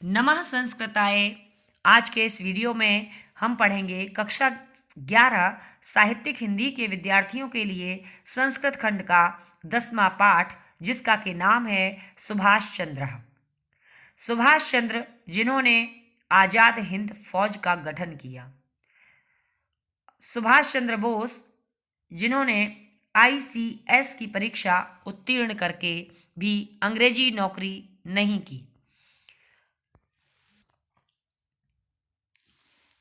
नमः संस्कृताय। आज के इस वीडियो में हम पढ़ेंगे कक्षा 11 साहित्यिक हिंदी के विद्यार्थियों के लिए संस्कृत खंड का 10वां पाठ, जिसका के नाम है सुभाष चंद्र। सुभाष चंद्र जिन्होंने आज़ाद हिंद फौज का गठन किया। सुभाष चंद्र बोस जिन्होंने ICS की परीक्षा उत्तीर्ण करके भी अंग्रेजी नौकरी नहीं की।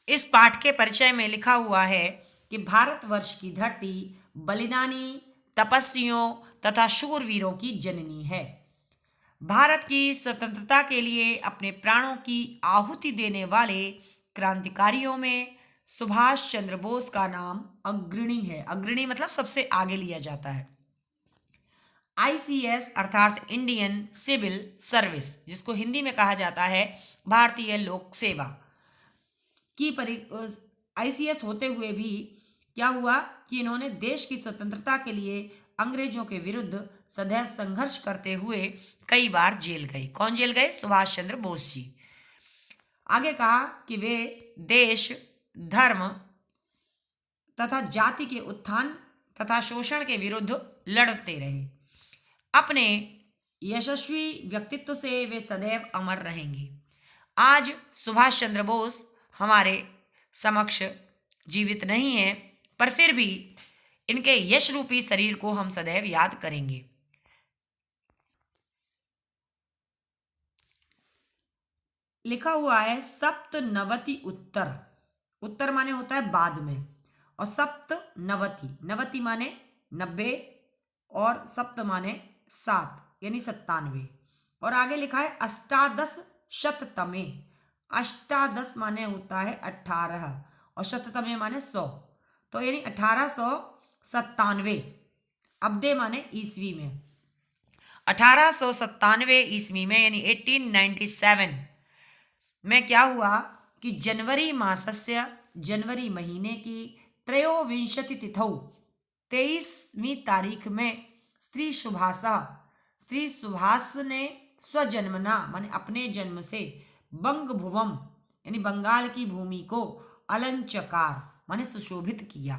इस पाठ के परिचय में लिखा हुआ है कि भारतवर्ष की धरती बलिदानी, तपस्वियों तथा शूरवीरों की जननी है। भारत की स्वतंत्रता के लिए अपने प्राणों की आहुति देने वाले क्रांतिकारियों में सुभाष चंद्र बोस का नाम अग्रणी है। अग्रणी मतलब सबसे आगे लिया जाता है। ICS अर्थात इंडियन सिविल सर्विस, जिसको हिंदी में कहा जाता है भारतीय लोक सेवा की ICS होते हुए भी क्या हुआ कि इन्होंने देश की स्वतंत्रता के लिए अंग्रेजों के विरुद्ध सदैव संघर्ष करते हुए कई बार जेल गए। कौन जेल गए? सुभाष चंद्र बोस जी। आगे कहा कि वे देश, धर्म तथा जाति के उत्थान तथा शोषण के विरुद्ध लड़ते रहे। अपने यशस्वी व्यक्तित्व से वे सदैव अमर रहेंगे। आज सुभाष चंद्र बोस हमारे समक्ष जीवित नहीं है, पर फिर भी इनके यश रूपी शरीर को हम सदैव याद करेंगे। लिखा हुआ है सप्तनवति उत्तर। उत्तर माने होता है बाद में, और सप्तनवति, नवति माने 90 और सप्त माने 7 यानी 97। और आगे लिखा है अष्टादश शततमे। अष्टादश माने होता है 18 और शततमे माने 100, तो यानी 1897। अब्दे माने ईस्वी में। 1897 ईस्वी में यानी 1897 में क्या हुआ कि जनवरी मासस्य, जनवरी महीने की त्रयोविंशति तिथौ 23वीं तारीख में श्री सुभाष ने स्वजन्मना माने अपने जन्म से बंग भुवम यानी बंगाल की भूमि को अलंचकार माने सुशोभित किया।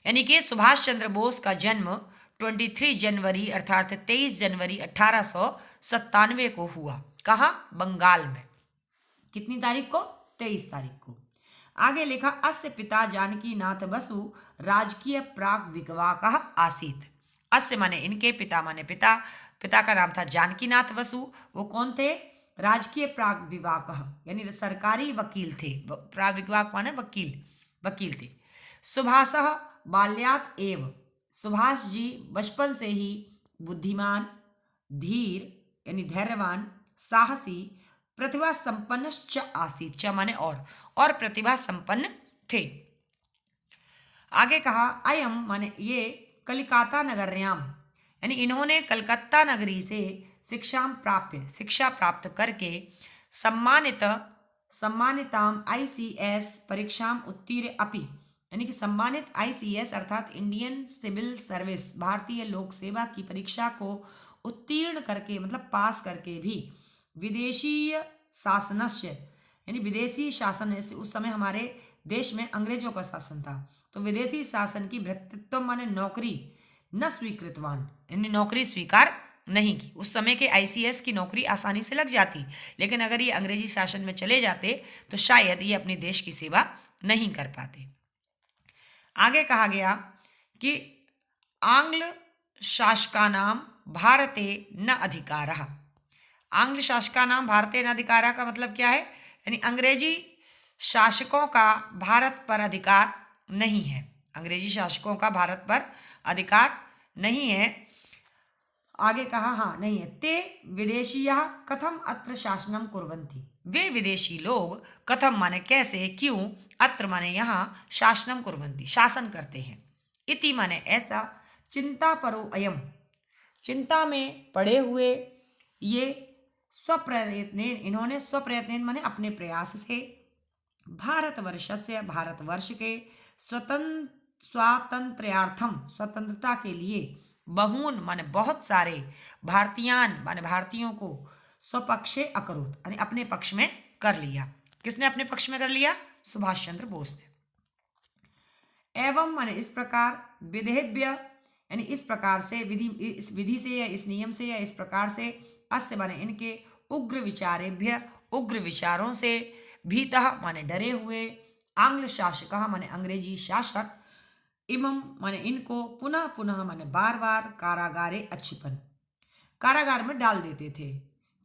यानी कि सुभाष चंद्र बोस का जन्म 23 जनवरी अर्थात 23 जनवरी 1897 को हुआ। कहाँ? बंगाल में। कितनी तारीख को? 23 तारीख को। आगे लिखा अस्य पिता जानकी नाथ बसु राजकीय प्राग विवाह आसीत। अस्य माने इनके, पिता माने पिता, पिता का नाम था जानकीनाथ बसु। वो कौन थे? राजकीय प्राग विवाह यानी सरकारी वकील थे। प्राग विवाह माने वकील थे। सुभाष बाल्यात एव, सुभाष जी बचपन से ही बुद्धिमान, धीर यानी धैर्यवान, साहसी, प्रतिभा संपन्न आसीत। च माने और प्रतिभा संपन्न थे। आगे कहा अयम माने ये कलिकाता नगर्याम यानी इन्होंने कलकत्ता नगरी से शिक्षा प्राप्त करके सम्मानिताम ICS परीक्षाम उत्तीर्ण अपि यानी कि सम्मानित ICS अर्थात इंडियन सिविल सर्विस भारतीय लोक सेवा की परीक्षा को उत्तीर्ण करके मतलब पास करके भी विदेशीय शासनस्य यानी विदेशी शासन, उस समय हमारे देश में अंग्रेजों का शासन था, तो विदेशी शासन की भृत्यत्व माने नौकरी न स्वीकृतवान यानी नौकरी स्वीकार नहीं की। उस समय के ICS की नौकरी आसानी से लग जाती, लेकिन अगर ये अंग्रेजी शासन में चले जाते तो शायद ये अपने देश की सेवा नहीं कर पाते। आगे कहा गया कि आंग्ल शासकानां भारते न अधिकारः। आंग्ल शासकानां भारते न अधिकारः का मतलब क्या है? यानी अंग्रेजी शासकों का भारत पर अधिकार नहीं है। अंग्रेजी शासकों का भारत पर अधिकार नहीं है। आगे कहा नहीं है। ते विदेशीयाः कथम अत्र शासनम कुर्वन्ति। वे विदेशी लोग कथम माने कैसे, क्यों, अत्र माने यहाँ, शासनम कुर्वन्ति शासन करते हैं, इति माने ऐसा, चिंता परो अयम चिंता में पड़े हुए ये स्वप्रयत्नेन इन्होंने स्वप्रयत्नेन माने अपने प्रयास से भारतवर्ष के स्वातंत्र्यार्थम स्वतंत्रता के लिए बहून माने बहुत सारे, भारतीयान माने भारतीयों को, स्वपक्षे अकरोत, यानी अपने पक्ष में कर लिया। किसने अपने पक्ष में कर लिया? सुभाष चंद्र बोस ने। एवं माने इस प्रकार, विधेभ्य यानी इस प्रकार से, इस विधि से या इस नियम से या इस प्रकार से, अस्य माने इनके, उग्र विचारेभ्य उग्र विचारों से, भीतः माने डरे हुए, आंग्ल शासक माने अंग्रेजी शासक, इमम माने इनको, पुनः पुनः माने बार बार, कारागारे अच्छिपन, कारागार में डाल देते थे।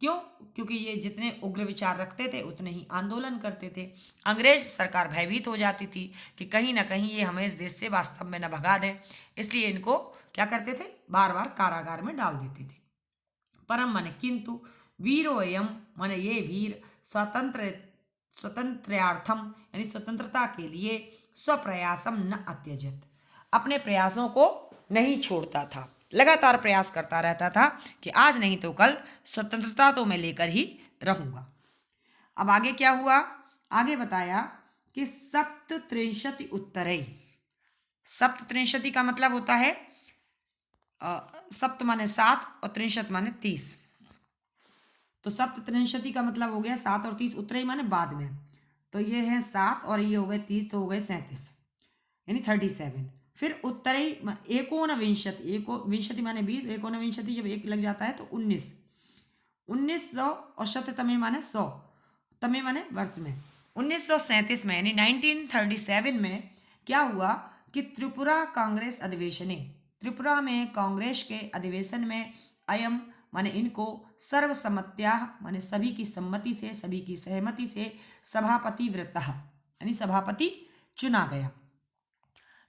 क्यों? क्योंकि ये जितने उग्र विचार रखते थे उतने ही आंदोलन करते थे। अंग्रेज सरकार भयभीत हो जाती थी कि कहीं ना कहीं ये हमें इस देश से वास्तव में न भगा दें, इसलिए इनको क्या करते थे? बार बार कारागार में डाल देते थे। परम माने किंतु, वीरोयम माने ये वीर, स्वतंत्रार्थम यानी स्वतंत्रता के लिए, स्वप्रयासम न अत्यजत, अपने प्रयासों को नहीं छोड़ता था, लगातार प्रयास करता रहता था कि आज नहीं तो कल स्वतंत्रता तो मैं लेकर ही रहूंगा। अब आगे क्या हुआ? आगे बताया कि सप्तत्रिंशति उत्तरई, सप्तत्रिंशति का मतलब होता है सप्त माने 7 और त्रिंशत माने 30, तो सप्तत्रिंशति का मतलब हो गया 7 और 30, उत्तरई माने बाद में, तो ये है 7 और ये हो गए 30, तो हो गए 37 यानी 37। फिर उत्तरई एकोनविंशति, विंशति माने 20, एकोनविंशति जब एक लग जाता है तो 19, 1900 और शततमे माने 100, तमे माने वर्ष में। 1937 में यानी 1937 में क्या हुआ कि त्रिपुरा कांग्रेस अधिवेशने, त्रिपुरा में कांग्रेस के अधिवेशन में, अयम माने इनको, सर्वसम्मत्या माने सभी की सम्मति से, सभी की सहमति से, सभापति वृत्तः यानी सभापति चुना गया।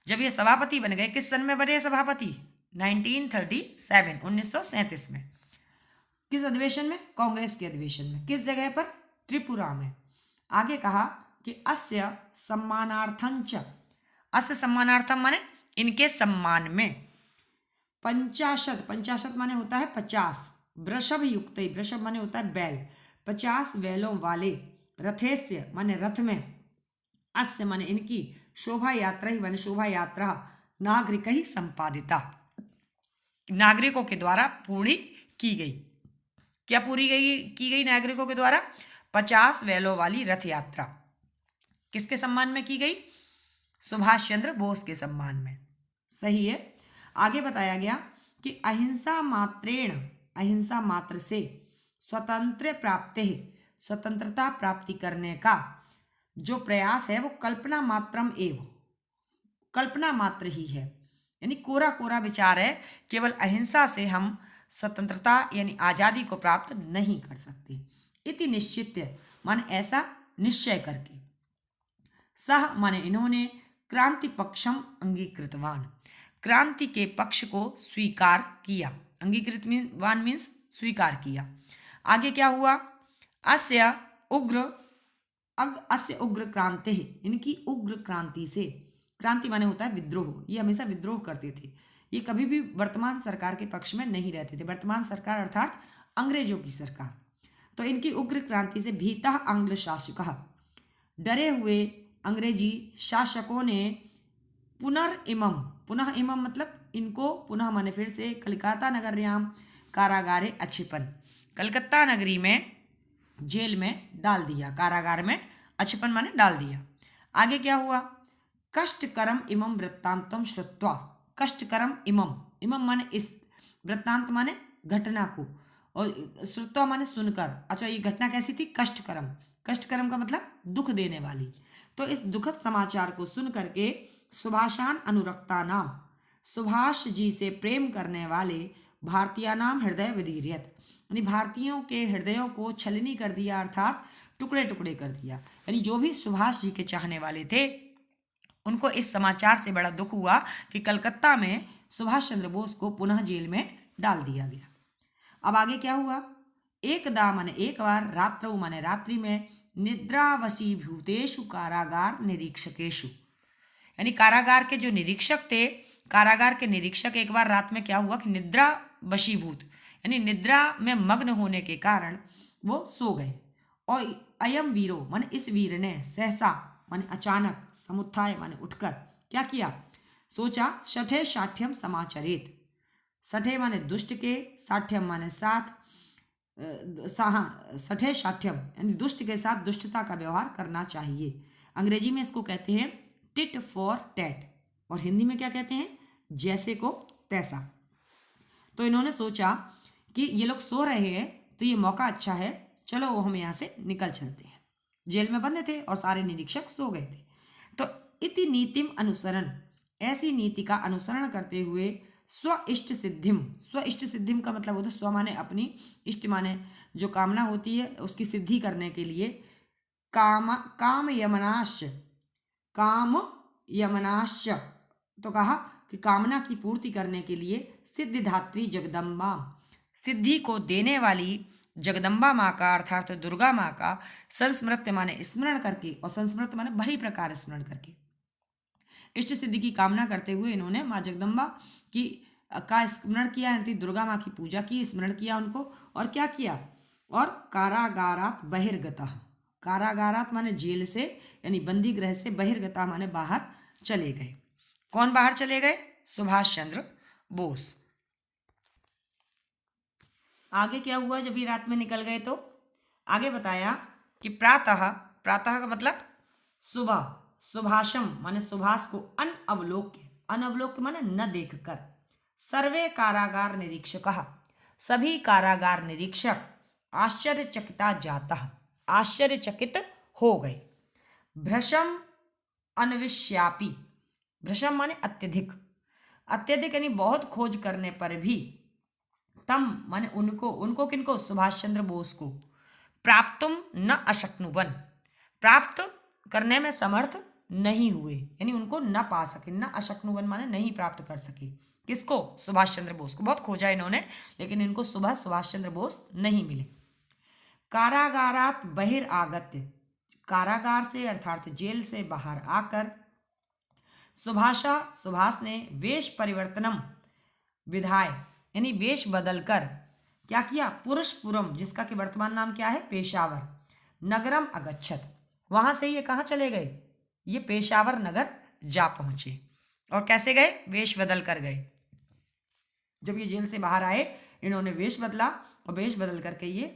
जब ये सभापति बन गए, किस सन में बने सभापति? 1937, 1937 में। किस अधिवेशन में? कांग्रेस के अधिवेशन में। किस जगह पर? त्रिपुरा में। आगे कहा कि अस्य सम्मानार्थंच, अस्य सम्मानार्थम माने इनके सम्मान में, 50, 50 माने होता है 50, वृषभ युक्त, वृषभ माने होता है बैल, 50 बैलों वाले, रथेस्य माने रथ में, अस्य माने इनकी, शोभा यात्रा ही माने शोभा यात्रा, नागरिक ही संपादिता, नागरिकों के द्वारा पूरी की गई। क्या की गई नागरिकों के द्वारा? 50 बैलों वाली रथ यात्रा किसके सम्मान में की गई? सुभाष चंद्र बोस के सम्मान में। सही है। आगे बताया गया कि अहिंसा मात्रेण, अहिंसा मात्र से, स्वतंत्र प्राप्ति, स्वतंत्रता प्राप्ति करने का जो प्रयास है वो कल्पना मात्रम एव, कल्पना मात्र ही है, यानी कोरा कोरा विचार है। केवल अहिंसा से हम स्वतंत्रता यानी आज़ादी को प्राप्त नहीं कर सकते। इति निश्चित्य माने ऐसा निश्चय करके, सह माने इन्होंने, क्रांति पक्षम अंगीकृतवान, क्रांति के पक्ष को स्वीकार किया, अंगीकृतवान मीन्स स्वीकार किया। आगे क्या हुआ? अस्य उग्र क्रांति, इनकी उग्र क्रांति से, क्रांति माने होता है विद्रोह, ये हमेशा विद्रोह करते थे, ये कभी भी वर्तमान सरकार के पक्ष में नहीं रहते थे, वर्तमान सरकार अर्थात अंग्रेजों की सरकार। तो इनकी उग्र क्रांति से भीतः आंग्ल शासकः, डरे हुए अंग्रेजी शासकों ने, पुनः इमम मतलब इनको, पुनः माने फिर से, कलकत्ता नगर्याम कारागारे अच्छिपन, कलकत्ता नगरी में जेल में डाल दिया, कारागार में अच्छिपन माने डाल दिया। आगे क्या हुआ? कष्टकरम इमम वृत्तांतम श्रुत्वा, कष्टकरम इमम माने इस, वृत्तांत माने घटना को, और श्रुत्वा माने सुनकर। अच्छा, ये घटना कैसी थी? कष्टकरम, कष्टकरम का मतलब दुख देने वाली। तो इस दुखद समाचार को सुन करके सुभाषान अनुरक्ता नाम, सुभाष जी से प्रेम करने वाले, भारतीय नाम हृदय विदीर्यत, यानी भारतीयों के हृदयों को छलनी कर दिया, अर्थात टुकड़े टुकड़े कर दिया। यानी जो भी सुभाष जी के चाहने वाले थे उनको इस समाचार से बड़ा दुख हुआ कि कलकत्ता में सुभाष चंद्र बोस को पुनः जेल में डाल दिया गया। अब आगे क्या हुआ? एकदा माने एक बार, रात्रौ माने रात्रि में, निद्रावशीभूतेषु कारागार निरीक्षकेषु, यानी कारागार के जो निरीक्षक थे, कारागार के निरीक्षक एक बार रात में क्या हुआ कि निद्रा वशीभूत यानी निद्रा में मग्न होने के कारण वो सो गए। और अयम वीरो माने इस वीर ने, सहसा माने अचानक, समुत्थाय माने उठकर क्या किया? सोचा, शठे साठ्यम समाचरेत, सठे माने दुष्ट के, साठ्यम माने साथ, सठे साठ्यम यानी दुष्ट के साथ दुष्टता का व्यवहार करना चाहिए। अंग्रेजी में इसको कहते हैं टिट फॉर टैट, और हिंदी में क्या कहते हैं, जैसे को तैसा। तो इन्होंने सोचा कि ये लोग सो रहे हैं तो ये मौका अच्छा है, चलो वो हम यहाँ से निकल चलते हैं। जेल में बंद थे और सारे निरीक्षक सो गए थे। तो इति नीतिम अनुसरण, ऐसी नीति का अनुसरण करते हुए स्व इष्ट सिद्धिम, स्व इष्ट सिद्धिम का मतलब होता है स्व माने अपनी, इष्ट माने जो कामना होती है उसकी सिद्धि करने के लिए, काम यमनाश्च, काम यमनाश्च, तो कहा कि कामना की पूर्ति करने के लिए सिद्धिधात्री जगदम्बा, सिद्धि को देने वाली जगदम्बा माँ का अर्थात दुर्गा माँ का संस्मृत्य माने स्मरण करके, और संस्मृत माने भली प्रकार स्मरण करके, इष्ट सिद्धि की कामना करते हुए इन्होंने माँ जगदम्बा की का स्मरण किया, यानी दुर्गा माँ की पूजा की, स्मरण किया उनको, और क्या किया, और कारागारात बहिर्गतः, कारागारात माने जेल से यानी बंदी गृह से, बहिर्गता माने बाहर चले गए। कौन बाहर चले गए, सुभाष चंद्र बोस। आगे क्या हुआ जब ये रात में निकल गए, तो आगे बताया कि प्रातः, प्रातः का मतलब सुबह, सुभाषम माने सुभाष को अनअवलोक्य, अनअवलोक्य माने न देखकर, सर्वे कारागार निरीक्षक, सभी कारागार निरीक्षक आश्चर्यचकिता जातः, आश्चर्यचकित हो गए। भ्रशम अनविश्यापि, भ्रशम माने अत्यधिक, अत्यधिक यानी बहुत खोज करने पर भी, तम माने उनको, उनको किनको, सुभाष चंद्र बोस को, प्राप्तुम न अशक्नुवन, प्राप्त करने में समर्थ नहीं हुए, यानी उनको न पा सके, न अशक्नुवन माने नहीं प्राप्त कर सके, किसको, सुभाष चंद्र बोस को। बहुत खोजा इन्होंने लेकिन इनको सुबह सुभाष चंद्र बोस नहीं मिले। कारागारात बहिर्आगत्य, कारागार से अर्थात जेल से बाहर आकर, सुभाष ने वेश परिवर्तनम विधाय यानी वेश बदलकर क्या किया, पुरुषपुरम जिसका कि वर्तमान नाम क्या है, पेशावर, नगरम अगच्छत, वहां से ये कहाँ चले गए, ये पेशावर नगर जा पहुंचे। और कैसे गए, वेश बदल कर गए। जब ये जेल से बाहर आए इन्होंने वेश बदला, और वेश बदल करके ये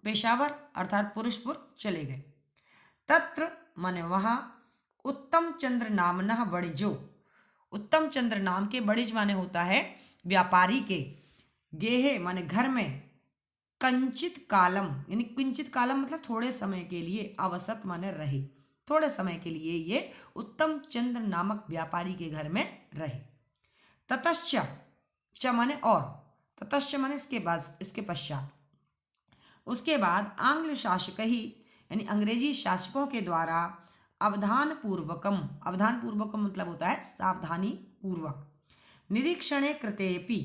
पेशावर अर्थात पुरुषपुर चले गए। तत्र माने वहां, उत्तम चंद्र नामना बड़िजो, उत्तम चंद्र नाम के, बड़िज माने होता है व्यापारी के, गेहे माने घर में, कंचित कालम यानी किंचित कालम मतलब थोड़े समय के लिए, अवसत माने रहे, थोड़े समय के लिए ये उत्तम चंद्र नामक व्यापारी के घर में रहे। ततश्च, च माने और, ततश्च माने इसके बाद, इसके पश्चात, उसके बाद आंग्ल शासक ही यानी अंग्रेजी शासकों के द्वारा अवधान पूर्वकम, अवधान पूर्वकम मतलब होता है सावधानी पूर्वक, निरीक्षणे कृतेपि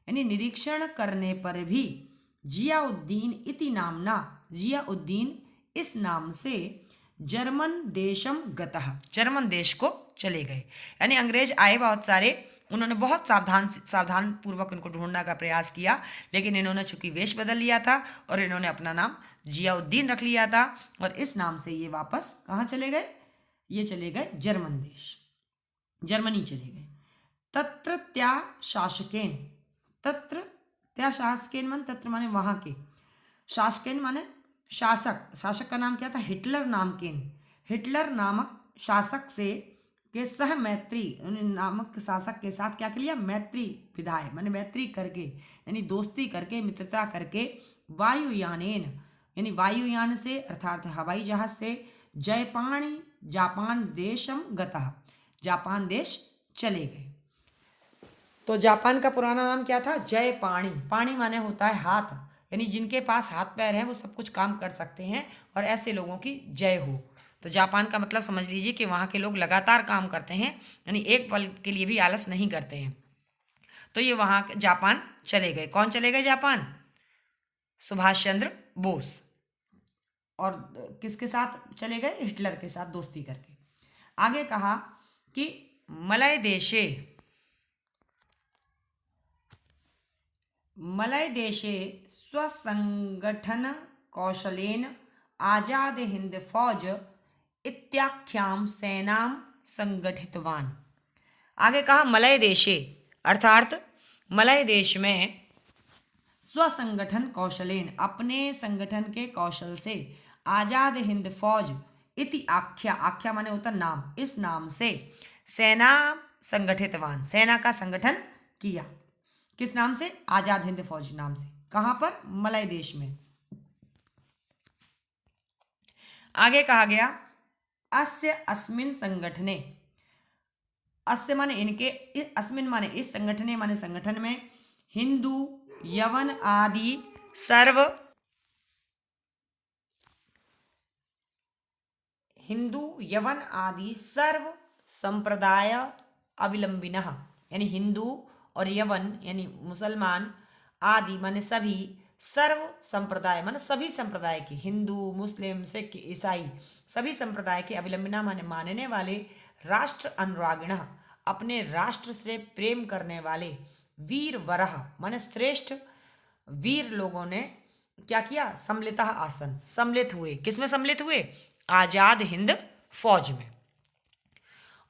यानी निरीक्षण करने पर भी, जियाउद्दीन इति नामना, जियाउद्दीन इस नाम से, जर्मन देशम गतः, जर्मन देश को चले गए। यानी अंग्रेज आए बहुत सारे, उन्होंने बहुत सावधान पूर्वक उनको ढूंढने का प्रयास किया, लेकिन इन्होंने चूंकि वेश बदल लिया था और इन्होंने अपना नाम जियाउद्दीन रख लिया था, और इस नाम से ये वापस कहाँ चले गए, ये चले गए जर्मन देश, जर्मनी चले गए। तत्र त्या शासकेन, तत्र त्या शासकेन मन, तत्र माने वहाँ के, शासकेन माने शासक, शासक का नाम क्या था, हिटलर नाम के, हिटलर नामक शासक से के सह मैत्री नामक शासक के साथ क्या कर लिया, मैत्री विधाय माने मैत्री करके यानी दोस्ती करके, मित्रता करके, वायुयानेन यानी वायुयान से अर्थात हवाई जहाज से, जयपाणी जापान देशम गतः, जापान देश चले गए। तो जापान का पुराना नाम क्या था, जयपाणी, पाणी माने होता है हाथ, यानी जिनके पास हाथ पैर हैं वो सब कुछ काम कर सकते हैं, और ऐसे लोगों की जय हो। तो जापान का मतलब समझ लीजिए कि वहाँ के लोग लगातार काम करते हैं, यानी एक पल के लिए भी आलस नहीं करते हैं। तो ये वहाँ जापान चले गए। कौन चले गए जापान, सुभाष चंद्र बोस, और किसके साथ चले गए, हिटलर के साथ दोस्ती करके। आगे कहा कि मलय देशे, मलय देशे स्वसंगठन कौशलेन आजाद हिंद फौज इत्याख्याम सेनाम संगठितवान। आगे कहा मलय देशे अर्थात मलय देश में स्वसंगठन कौशलेन, अपने संगठन के कौशल से, आजाद हिंद फौज इति आख्या, आख्या माने होता नाम, इस नाम से सेना संगठितवान, सेना का संगठन किया। किस नाम से? आजाद हिंद फौज नाम से। कहां पर? मलय देश में। आगे कहा गया अस्य अस्मिन संगठने, अस्य माने इनके, अस्मिन माने इस, संगठने माने संगठन में, हिंदू यवन आदि सर्व, हिंदू यवन आदि सर्व संप्रदाय अवलंबिनः, यानी हिंदू और यवन यानी मुसलमान, आदि माने सभी, सर्व संप्रदाय माने सभी संप्रदाय के, हिंदू मुस्लिम सिख ईसाई सभी संप्रदाय के, अवलंबिना माने मानने वाले, राष्ट्र अनुरागिण अपने राष्ट्र से प्रेम करने वाले, वीर वरह माने श्रेष्ठ वीर लोगों ने क्या किया? सम्मिलितः आसन, सम्मिलित हुए। किसमें सम्मिलित हुए? आजाद हिंद फौज में।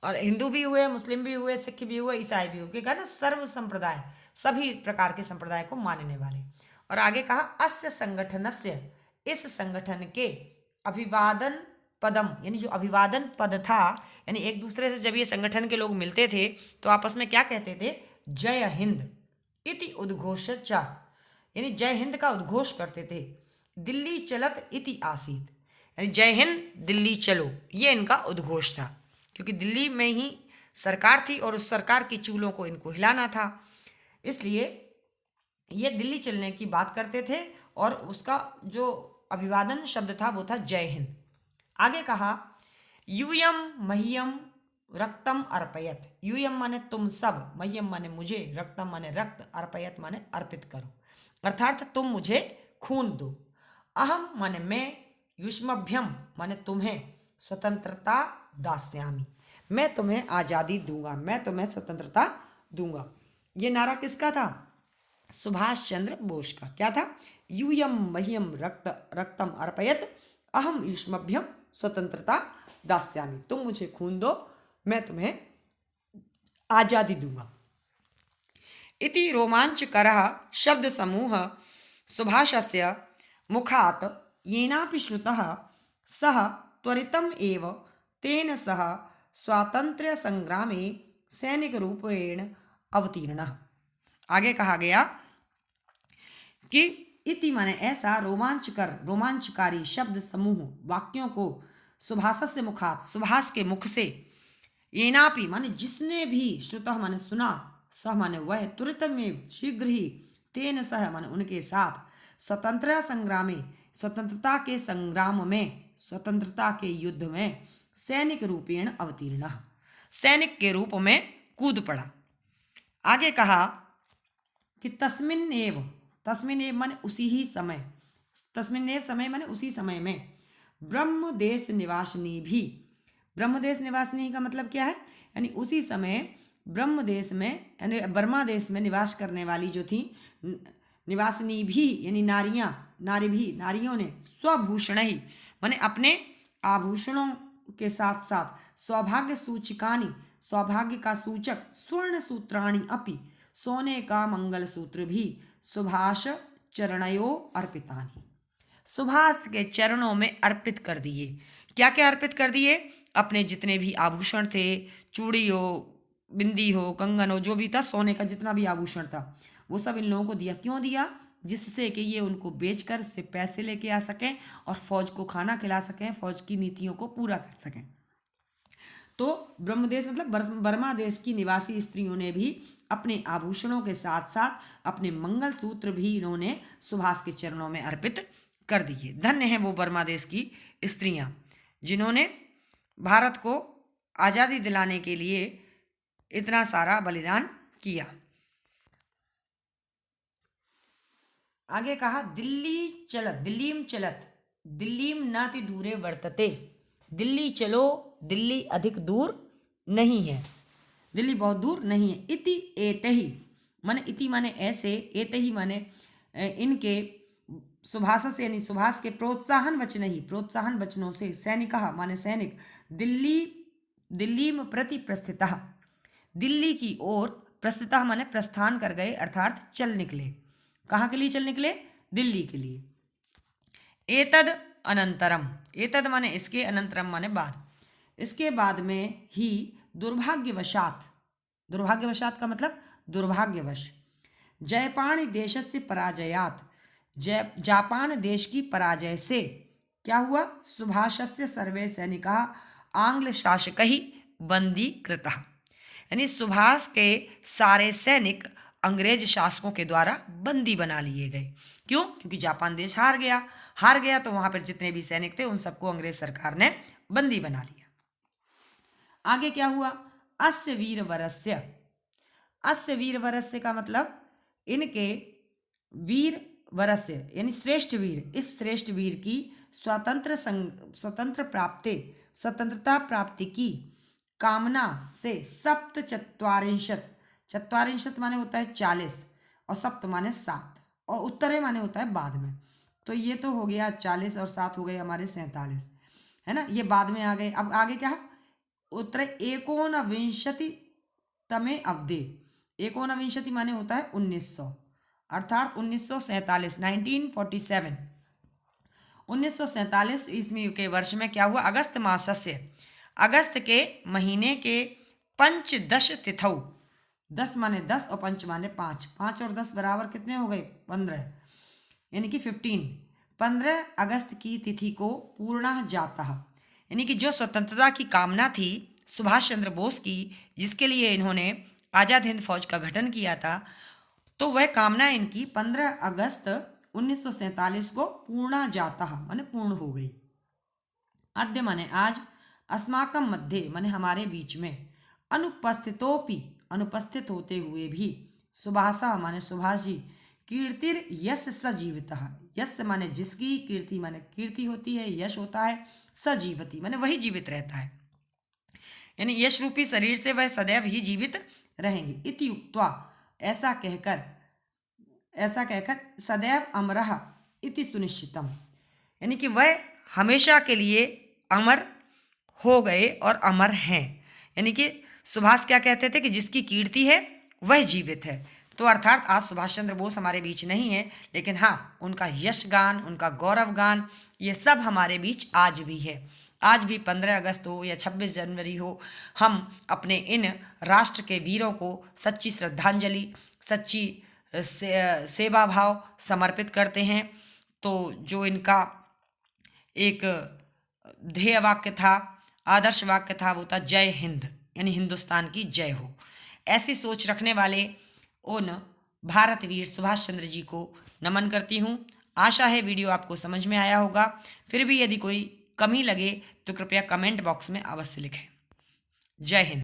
और हिंदू भी हुए, मुस्लिम भी हुए, सिख भी हुए, ईसाई भी हुए, कहा ना सर्व संप्रदाय, सभी प्रकार के संप्रदाय को मानने वाले। और आगे कहा अस्य संगठनस्य, इस संगठन के, अभिवादन पदम यानी जो अभिवादन पद था, यानी एक दूसरे से जब ये संगठन के लोग मिलते थे तो आपस में क्या कहते थे? जय हिंद इति उद्घोष चा, यानी जय हिंद का उद्घोष करते थे। दिल्ली चलत इति आसीत, यानी जय हिंद दिल्ली चलो, ये इनका उद्घोष था, क्योंकि दिल्ली में ही सरकार थी और उस सरकार की चूलों को इनको हिलाना था, इसलिए ये दिल्ली चलने की बात करते थे। और उसका जो अभिवादन शब्द था वो था जय हिंद। आगे कहा यूयम मह्यम रक्तम अर्पयत, यूयम माने तुम सब, मह्यम माने मुझे, रक्तम माने रक्त, अर्पयत माने अर्पित करो, अर्थात तुम मुझे खून दो। अहम माने मैं, युष्मभ्यम माने तुम्हें, स्वतंत्रता दास्यामि मैं तुम्हें आज़ादी दूंगा, मैं तुम्हें स्वतंत्रता दूंगा। ये नारा किसका था? सुभाष चंद्र बोस का। क्या था? यूयम मह्यम रक्तम अर्पयत, अहम युष्मभ्यम स्वतंत्रता दास्यामि, तुम मुझे खून दो, मैं तुम्हें आज़ादी दूंगा। इति रोमांचकरः शब्द समूह सुभाषस्य मुखात् येनापि श्रुतः सः त्वरितम् एव तेन सह स्वातंत्र्य संग्रामे सैनिक रूपेण अवतीर्णः। आगे कहा गया कि इति माने ऐसा, रोमांचकर रोमांचकारी शब्द समूह वाक्यों को, सुभाषस्य मुखात सुभाष के मुख से, येनापि माने जिसने भी, श्रुतः माने सुना, सह माने वह, तुरतमेव शीघ्र ही, तेन सह माने उनके साथ, स्वतंत्रता संग्रामे स्वतंत्रता के संग्राम में, स्वतंत्रता के युद्ध में, सैनिक रूपेण अवतीर्ण सैनिक के रूप में कूद पड़ा। आगे कहा कि तस्मिन एव माने उसी ही समय, तस्मिन एव समय माने उसी समय में, ब्रह्म देश निवासिनी भी, ब्रह्म देश निवासिनी का मतलब क्या है? यानी उसी समय ब्रह्म देश में यानी बर्मा देश में निवास करने वाली जो थी निवासिनी भी यानी नारियां, नारियों ने स्वभूषण ही माने अपने आभूषणों के साथ साथ, सौभाग्य सूचकानि सौभाग्य का सूचक, स्वर्ण सूत्राणि अपि सोने का मंगल सूत्र भी, सुभाष चरणयो अर्पितानि सुभाष के चरणों में अर्पित कर दिए। क्या क्या अर्पित कर दिए? अपने जितने भी आभूषण थे, चूड़ी हो, बिंदी हो, कंगन हो, जो भी था, सोने का जितना भी आभूषण था वो सब इन लोगों को दिया। क्यों दिया? जिससे कि ये उनको बेचकर उससे पैसे लेके आ सकें और फौज को खाना खिला सकें, फौज की नीतियों को पूरा कर सकें। तो ब्रह्मदेश मतलब बर्मा देश की निवासी स्त्रियों ने भी अपने आभूषणों के साथ साथ अपने मंगल सूत्र भी इन्होंने सुभाष के चरणों में अर्पित कर दिए। धन्य हैं वो बर्मा देश की स्त्रियां जिन्होंने भारत को आज़ादी दिलाने के लिए इतना सारा बलिदान किया। आगे कहा दिल्लीम चलत दिल्लीम नाति दूरे वर्तते, दिल्ली चलो, दिल्ली अधिक दूर नहीं है, दिल्ली बहुत दूर नहीं है। इति एतहि माने, इति माने ऐसे, एतहि माने इनके, सुभाष से यानी सुभाष के प्रोत्साहन वचन ही, प्रोत्साहन वचनों से, सैनिकः माने सैनिक, दिल्लीम प्रति प्रस्थितः दिल्ली की ओर, प्रस्थितः माने प्रस्थान कर गए अर्थात चल निकले, कहाँ के लिए चल निकले? दिल्ली के लिए। एतद अनंतरम, एतद माने इसके, अनंतरम माने बाद, इसके बाद में ही दुर्भाग्यवशात, दुर्भाग्यवशात का मतलब दुर्भाग्यवश, जापान देशस्य पराजयात, जापान देश की पराजय से क्या हुआ? सुभाषस्य सर्वे सैनिकाः आंग्ल शासकैः बंदीकृताः, यानी सुभाष के सारे सैनिक अंग्रेज शासकों के द्वारा बंदी बना लिए गए। क्यों? क्योंकि जापान देश हार गया तो वहां पर जितने भी सैनिक थे उन सबको अंग्रेज सरकार ने बंदी बना लिया। आगे क्या हुआ? अस्य वीरवरस्य, अस्य वीरवरस्य का मतलब इनके वीर वरस्य यानी श्रेष्ठ वीर, इस श्रेष्ठ वीर की स्वतंत्रता प्राप्ति की कामना से सप्तचत्वारिंशत्, चत्वारिंशत् माने होता है 40 और सप्त माने 7 और उत्तरे माने होता है बाद में, तो ये तो हो गया 40 और 7 हो गए हमारे 47, है ना, ये बाद में आ गए। अब आगे क्या है? उत्तरे एकोनविंशति तमे अवधि, एकोनविंशति माने होता है 1900, अर्थात 1947, 1947, 1947 ईस्वी के वर्ष में क्या हुआ? अगस्त मासस्य, अगस्त के महीने के पंचदश तिथौ, 10 माने 10 और पंच माने 5, 5 और 10 बराबर कितने हो गए? 15, यानी कि 15 अगस्त की तिथि को पूर्णः जातः, यानी कि जो स्वतंत्रता की कामना थी सुभाष चंद्र बोस की, जिसके लिए इन्होंने आज़ाद हिंद फौज का गठन किया था, तो वह कामना इनकी 15 अगस्त 1947 को पूर्णा जाता माने पूर्ण हो गई। अद्य माने आज, अस्माकं मध्ये माने हमारे बीच में, अनुपस्थितोपि अनुपस्थित होते हुए भी, सुभाषः माने सुभाष जी, कीर्तिर यश सजीवितः, यश माने जिसकी, कीर्ति माने कीर्ति होती है, यश होता है, सजीवती माने वही जीवित रहता है, यानी यश रूपी शरीर से वह सदैव ही जीवित रहेंगे। इति उक्त्वा, ऐसा कहकर सदैव अमरः इति सुनिश्चितम, यानी कि वह हमेशा के लिए अमर हो गए और अमर हैं, यानी कि सुभाष क्या कहते थे कि जिसकी कीर्ति है वह जीवित है। तो अर्थात आज सुभाष चंद्र बोस हमारे बीच नहीं है, लेकिन हाँ, उनका यश गान, उनका गौरव गान, ये सब हमारे बीच आज भी है। आज भी 15 अगस्त हो या 26 जनवरी हो, हम अपने इन राष्ट्र के वीरों को सच्ची श्रद्धांजलि, सच्ची सेवा भाव समर्पित करते हैं। तो जो इनका एक ध्येय वाक्य था, आदर्श वाक्य था, वो था जय हिंद, यानी हिंदुस्तान की जय हो। ऐसी सोच रखने वाले उन भारत वीर सुभाष चंद्र जी को नमन करती हूँ। आशा है वीडियो आपको समझ में आया होगा। फिर भी यदि कोई कमी लगे तो कृपया कमेंट बॉक्स में अवश्य लिखें। जय हिंद।